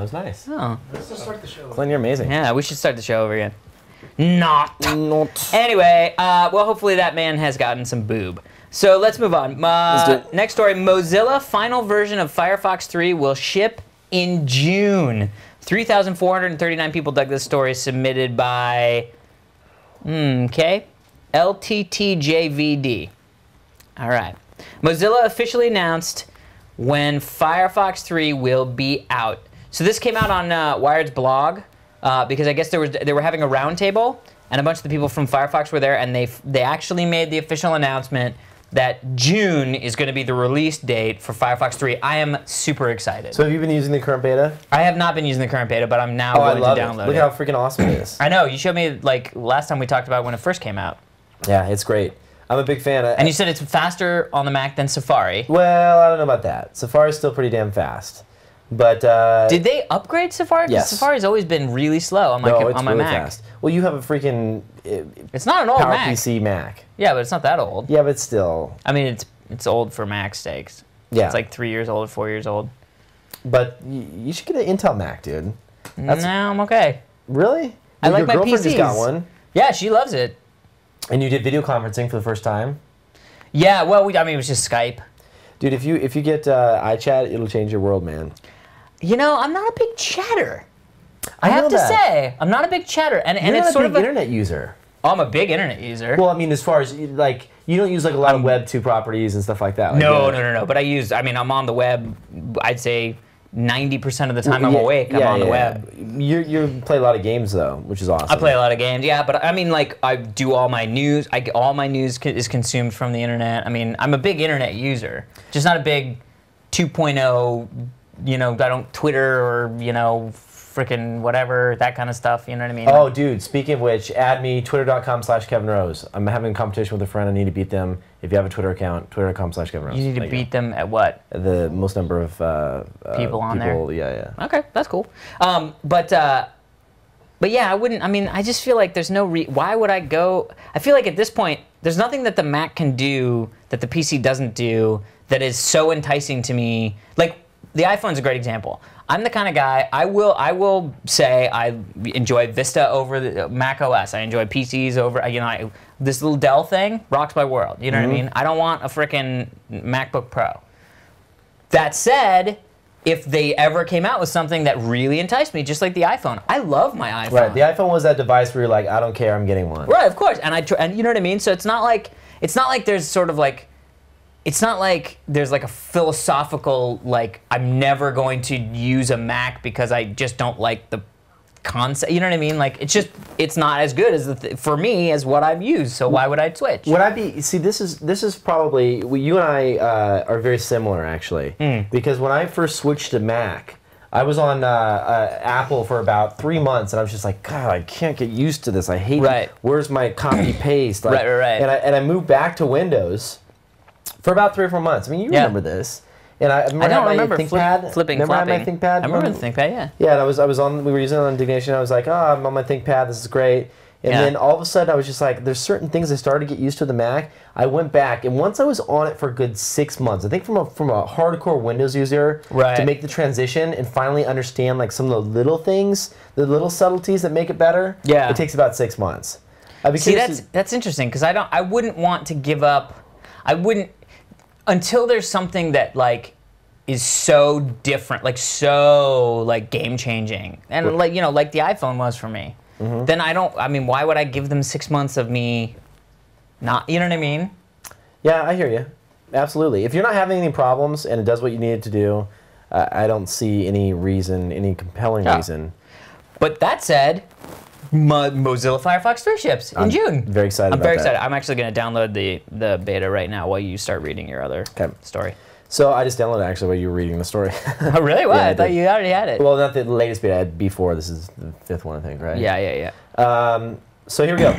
was nice. Oh. Let's just start the show. Clint, you're amazing. Yeah, we should start the show over again. Not. Not. Anyway, well, hopefully that man has gotten some boob. So let's move on. Let's do it. Next story, Mozilla final version of Firefox 3 will ship in June. 3,439 people dug this story, submitted by, okay, LTTJVD. All right. Mozilla officially announced when Firefox 3 will be out. So this came out on Wired's blog because I guess they were having a roundtable, and a bunch of the people from Firefox were there, and they actually made the official announcement that June is going to be the release date for Firefox 3. I am super excited. So have you been using the current beta? I have not been using the current beta, but I'm now going to download it. Look how freaking awesome it is. I know. You showed me, like, last time we talked about when it first came out. Yeah, it's great. I'm a big fan. And you said it's faster on the Mac than Safari. Well, I don't know about that. Safari's still pretty damn fast. But did they upgrade Safari? Yes. Safari's always been really slow on my on my really Mac. Fast. Well, you have a freaking it's not an old Mac. PowerPC Mac. Yeah, but it's not that old. Yeah, but still. I mean, it's old for Mac sakes. Yeah. It's like 3 years old, 4 years old. But you should get an Intel Mac, dude. No, I'm okay. Really? I like my girlfriend PCs. just got one. Yeah, she loves it. And you did video conferencing for the first time? Yeah, well, I mean, it was just Skype. Dude, if you get iChat, it'll change your world, man. You know, I'm not a big chatter. I know have to that. say, I'm not a big chatter, and You're it's not sort a of big internet user. Oh, I'm a big internet user. Well, I mean, as far as like, you don't use like a lot of Web 2 properties and stuff like that. Like No. But I mean, I'm on the web. I'd say 90% of the time I'm awake. I'm on the web. You play a lot of games though, which is awesome. I play a lot of games, yeah. But I mean, like, I do all my news. All my news is consumed from the internet. I mean, I'm a big internet user, just not a big 2.0. You know, I don't Twitter or frickin' whatever, that kind of stuff, you know what I mean? Oh, dude, speaking of which, add me, twitter.com/Kevin Rose. I'm having a competition with a friend. I need to beat them. If you have a Twitter account, twitter.com/Kevin Rose. You need to beat them at what? The most number of people on there? Yeah. Okay, that's cool. But yeah, I wouldn't, I mean, I just feel like there's no, why would I go? I feel like at this point, there's nothing that the Mac can do that the PC doesn't do that is so enticing to me. Like, the iPhone's a great example. I'm the kind of guy, I will say I enjoy Vista over the Mac OS. I enjoy PCs over, this little Dell thing rocks my world. You know what I mean? I don't want a frickin' MacBook Pro. That said, if they ever came out with something that really enticed me, just like the iPhone, I love my iPhone. Right, the iPhone was that device where you're like, I don't care, I'm getting one. Right, of course, and you know what I mean. So it's not like there's sort of like. It's not like there's like a philosophical, like, I'm never going to use a Mac because I just don't like the concept. You know what I mean? Like, it's not as good as for me as what I've used. So why would I switch? Would I be? See, this is probably you and I are very similar actually. Because when I first switched to Mac, I was on Apple for about 3 months, and I was just like, God, I can't get used to this. I hate it. Where's my copy paste? Like, right. And I moved back to Windows. For about 3 or 4 months. I mean, you remember this. And I don't remember ThinkPad. Flipping, remember flopping. I had my ThinkPad? I remember the ThinkPad, yeah. Yeah, and I was on. We were using it on Diggnation. I was like, oh, I'm on my ThinkPad. This is great. And then all of a sudden, I was just like, there's certain things I started to get used to the Mac. I went back, and once I was on it for a good 6 months, I think from a hardcore Windows user to make the transition and finally understand like some of the little things, the little subtleties that make it better. Yeah, it takes about 6 months. See, that's interesting because I wouldn't want to give up. I wouldn't. Until there's something that like is so different, like so like game changing, and like like the iPhone was for me, then I mean, why would I give them 6 months of me not, you know what I mean? Yeah, I hear you. Absolutely. If you're not having any problems and it does what you need it to do, I don't see any reason, any compelling reason. But that said, Mozilla Firefox 3 ships in June. Very excited about that. I'm very excited. I'm actually going to download the beta right now while you start reading your other story. So I just downloaded it actually while you were reading the story. Oh, really? What? Yeah, I thought you already had it. Well, not the latest beta. I had before. This is the 5th one, I think, right? Yeah. So here we go.